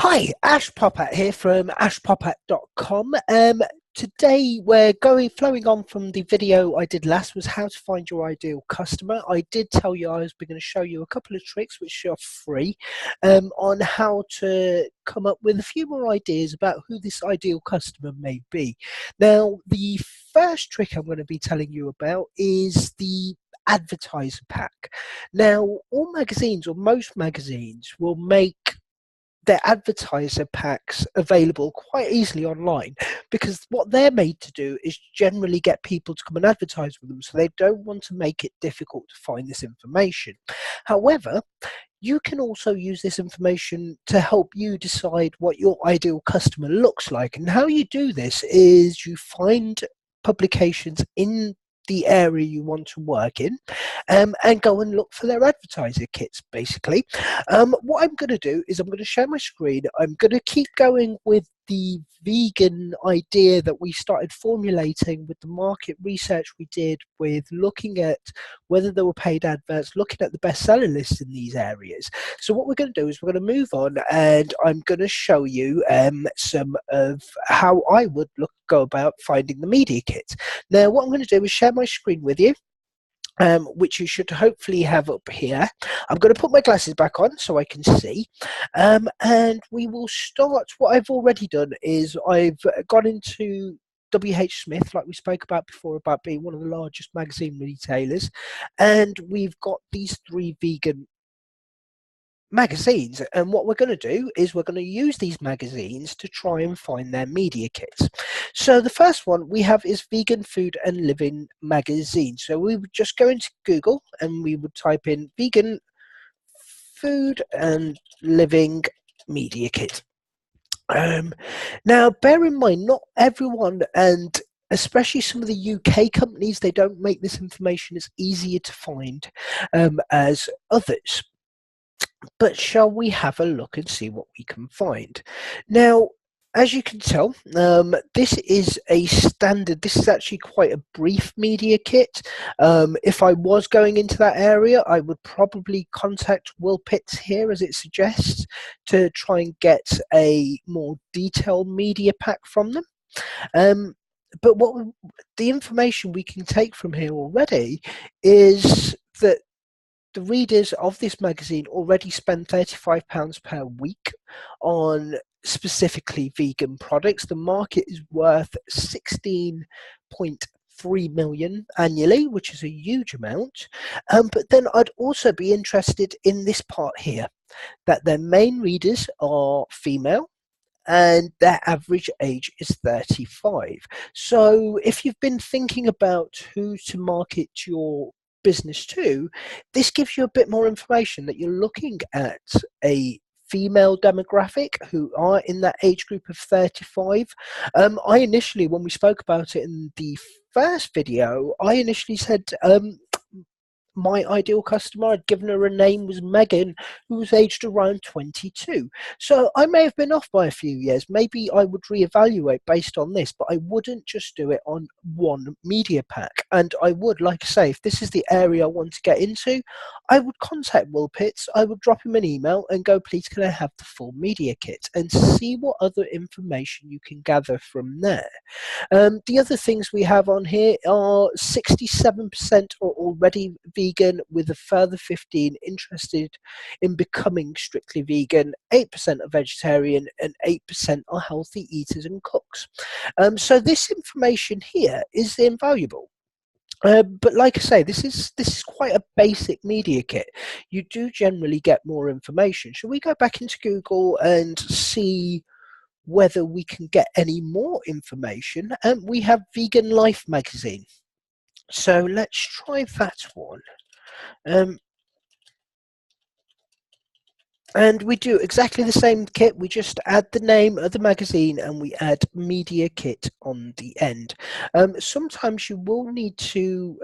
Hi, Ash Popat here from ashpopat.com. Today we're flowing on from the video I did last, was how to find your ideal customer. I did tell you I was going to show you a couple of tricks which are free on how to come up with a few more ideas about who this ideal customer may be. Now, the first trick I'm going to be telling you about is the advertiser pack. Now, all magazines, or most magazines, will make their advertiser packs available quite easily online, because what they're made to do is generally get people to come and advertise with them, so they don't want to make it difficult to find this information. However, you can also use this information to help you decide what your ideal customer looks like. And how you do this is you find publications in the area you want to work in, and go and look for their advertiser kits, basically. What I'm going to do is I'm going to share my screen. I'm going to keep going with the vegan idea that we started formulating with the market research we did, with looking at whether there were paid adverts, looking at the bestseller lists in these areas. So what we're going to do is we're going to move on, and I'm going to show you some of how I would go about finding the media kit. Now, what I'm going to do is share my screen with you, which you should hopefully have up here. I'm going to put my glasses back on so I can see, and we will start. What I've already done is I've gone into WH Smith, like we spoke about before, about being one of the largest magazine retailers, and we've got these 3 vegan magazines, and what we're going to do is we're going to use these magazines to try and find their media kits. So the first one we have is Vegan Food and Living magazine. So we would just go into Google and we would type in Vegan Food and Living media kit. Now, bear in mind, not everyone, and especially some of the UK companies, they don't make this information as easier to find as others. But shall we have a look and see what we can find? Now, as you can tell, this is a standard. This is actually quite a brief media kit. If I was going into that area, I would probably contact Will Pitts here, as it suggests, to try and get a more detailed media pack from them. But the information we can take from here already is that the readers of this magazine already spend £35 per week on specifically vegan products. The market is worth 16.3 million annually, which is a huge amount. But then I'd also be interested in this part here, that their main readers are female, and their average age is 35. So if you've been thinking about who to market your business to, this gives you a bit more information that you're looking at a female demographic who are in that age group of 35. I initially, when we spoke about it in the first video, I initially said my ideal customer, I'd given her a name, was Megan, who was aged around 22. So I may have been off by a few years. Maybe I would reevaluate based on this, but I wouldn't just do it on one media pack. And I would, like I say, if this is the area I want to get into, I would contact Will Pitts. I would drop him an email and go, please, can I have the full media kit, and see what other information you can gather from there. The other things we have on here are 67% are already vegan, with a further 15 interested in becoming strictly vegan, 8% are vegetarian, and 8% are healthy eaters and cooks. So this information here is invaluable. But like I say, this is quite a basic media kit. You do generally get more information. Shall we go back into Google and see whether we can get any more information? We have Vegan Life magazine. So let's try that one. And we do exactly the same kit. We just add the name of the magazine and we add media kit on the end. Sometimes you will need to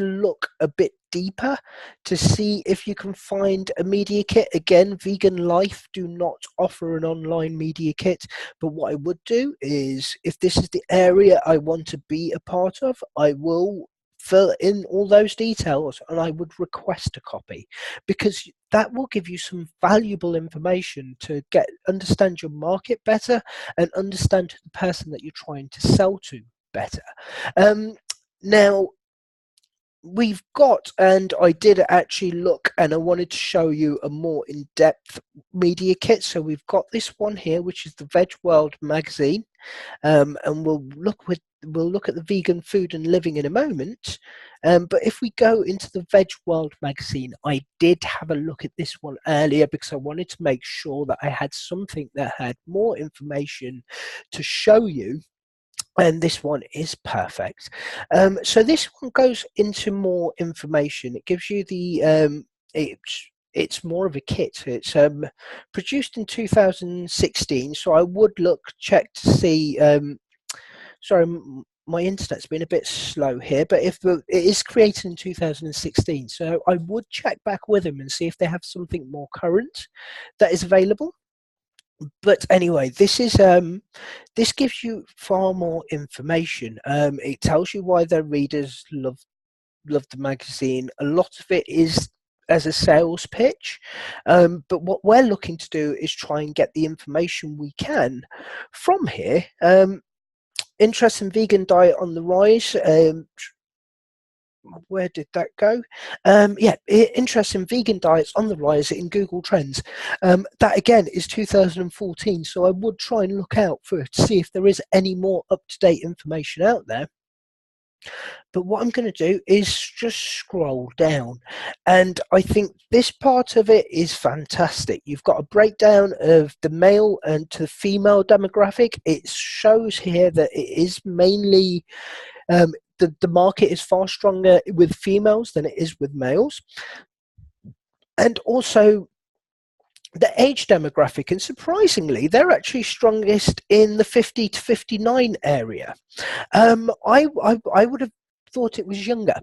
look a bit deeper to see if you can find a media kit. Again, Vegan Life do not offer an online media kit, but what I would do is, if this is the area I want to be a part of, I will fill in all those details and I would request a copy, because that will give you some valuable information to understand your market better and understand the person that you're trying to sell to better. Now, we've got, and I did actually look and I wanted to show you a more in-depth media kit. So we've got this one here, which is the Veg World magazine, and we'll look at the vegan food and living in a moment. But if we go into the Veg World magazine, I did have a look at this one earlier because I wanted to make sure that I had something that had more information to show you. And this one is perfect. So this one goes into more information. It gives you the it's more of a kit. It's produced in 2016. So I would check to see. Sorry, my internet's been a bit slow here, but it is created in 2016. So I would check back with them and see if they have something more current that is available. But anyway, this gives you far more information. It tells you why their readers love the magazine. A lot of it is as a sales pitch, but what we're looking to do is try and get the information we can from here. Interest in vegan diet on the rise. Where did that go? Yeah, interest in vegan diets on the rise in Google Trends. That again is 2014, so I would try and look out to see if there is any more up-to-date information out there. But what I'm going to do is just scroll down, and I think this part of it is fantastic. You've got a breakdown of the male and to female demographic. It shows here that it is mainly the market is far stronger with females than it is with males. And also the age demographic, and surprisingly, they're actually strongest in the 50 to 59 area. I would have thought it was younger,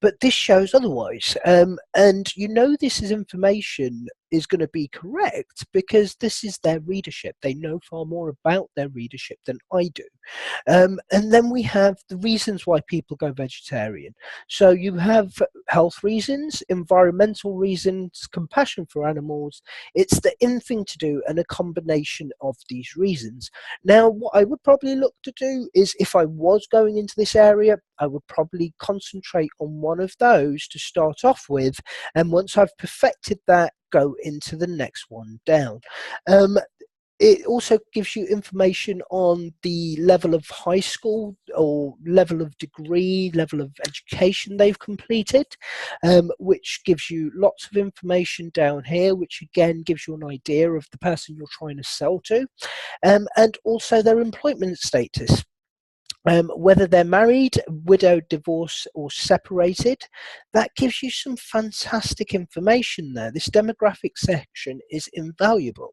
but this shows otherwise. And this is information is going to be correct because this is their readership. They know far more about their readership than I do. And then we have the reasons why people go vegetarian. So you have health reasons, environmental reasons, compassion for animals. It's the in thing to do and a combination of these reasons. Now, what I would probably look to do is, if I was going into this area, I would probably concentrate on one of those to start off with, and once I've perfected that, go into the next one down. It also gives you information on the level of high school or level of degree, level of education they've completed, which gives you lots of information down here, which again gives you an idea of the person you're trying to sell to, and also their employment status. Whether they're married, widowed, divorced, or separated, that gives you some fantastic information there. This demographic section is invaluable.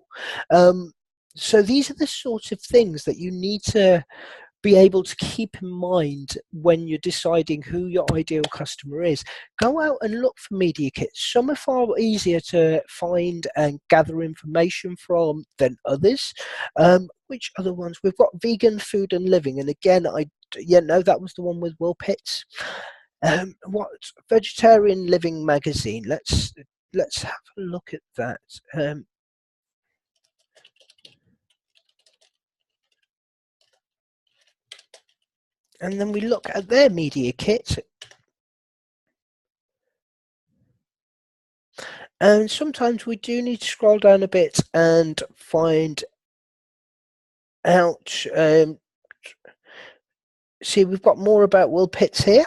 So these are the sorts of things that you need to be able to keep in mind when you're deciding who your ideal customer is. Go out and look for media kits. Some are far easier to find and gather information from than others. Which other ones? We've got Vegan Food and Living, and again, that was the one with Will Pitts. What Vegetarian Living magazine? Let's have a look at that. And then we look at their media kit. And sometimes we do need to scroll down a bit and find out. See, we've got more about Will Pitts here.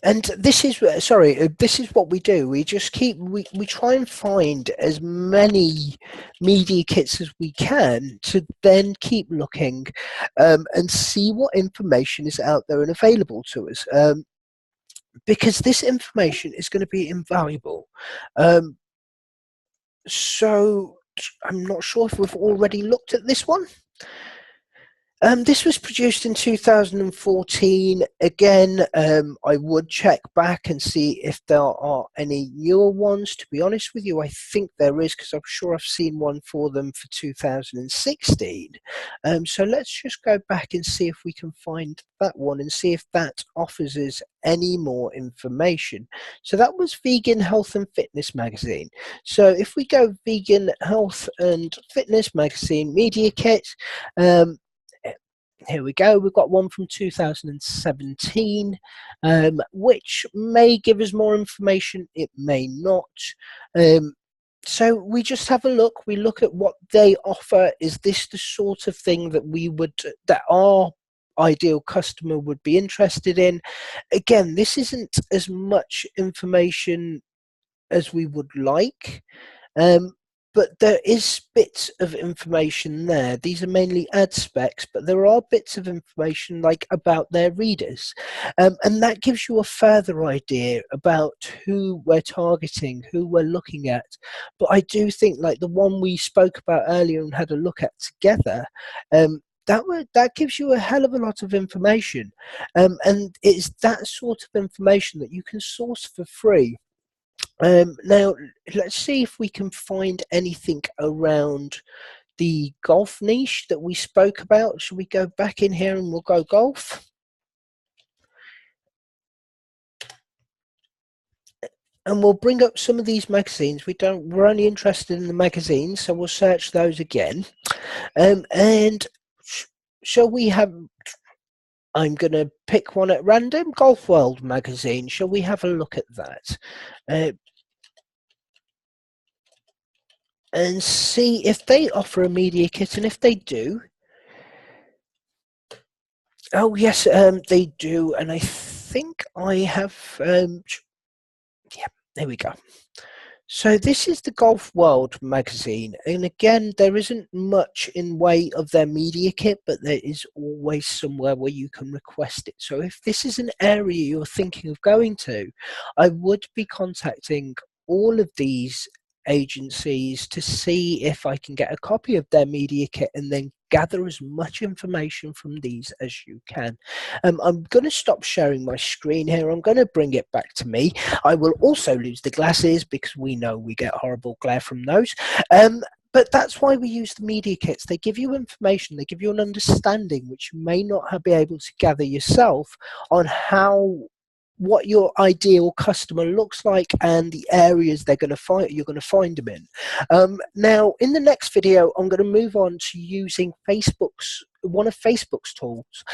And this is what we do. We just we try and find as many media kits as we can to then keep looking and see what information is out there and available to us. Because this information is going to be invaluable. So I'm not sure if we've already looked at this one. This was produced in 2014. Again, I would check back and see if there are any newer ones. To be honest with you, I think there is, because I'm sure I've seen one for them for 2016. So let's just go back and see if we can find that one and see if that offers us any more information. So that was Vegan Health and Fitness Magazine. So if we go Vegan Health and Fitness Magazine Media Kit, here we go. We've got one from 2017, which may give us more information. It may not. So we just have a look. We look at what they offer. Is this the sort of thing that our ideal customer would be interested in? Again, this isn't as much information as we would like. But there is bits of information there. These are mainly ad specs, but there are bits of information like about their readers. And that gives you a further idea about who we're targeting, who we're looking at. But I do think, like the one we spoke about earlier and had a look at together, that gives you a hell of a lot of information. And it's that sort of information that you can source for free. Now, let's see if we can find anything around the golf niche that we spoke about. Should we go back in here and we'll go golf? And we'll bring up some of these magazines. We're only interested in the magazines, so we'll search those again. And shall we have, I'm going to pick one at random, Golf World magazine. Shall we have a look at that? And see if they offer a media kit, and if they do, oh yes, they do, and I think I have, yeah, there we go. So this is the Golf World magazine, and again, there isn't much in way of their media kit, but there is always somewhere where you can request it. So if this is an area you're thinking of going to, I would be contacting all of these agencies to see if I can get a copy of their media kit and then gather as much information from these as you can. I'm going to stop sharing my screen here. I'm going to bring it back to me. I will also lose the glasses because we know we get horrible glare from those. But that's why we use the media kits. They give you information, they give you an understanding which you may not be able to gather yourself on what your ideal customer looks like and the areas you're going to find them in. Now, in the next video, I'm going to move on to using one of Facebook's tools,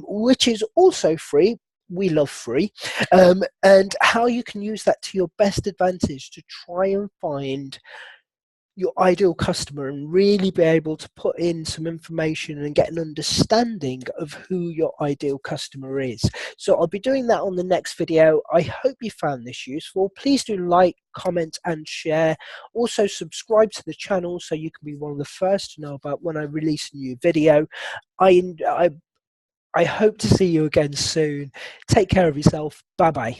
which is also free. We love free, and how you can use that to your best advantage to try and find your ideal customer and really be able to put in some information and get an understanding of who your ideal customer is. So I'll be doing that on the next video. I hope you found this useful. Please do like, comment and share. Also subscribe to the channel so you can be one of the first to know about when I release a new video. I hope to see you again soon. Take care of yourself. Bye bye.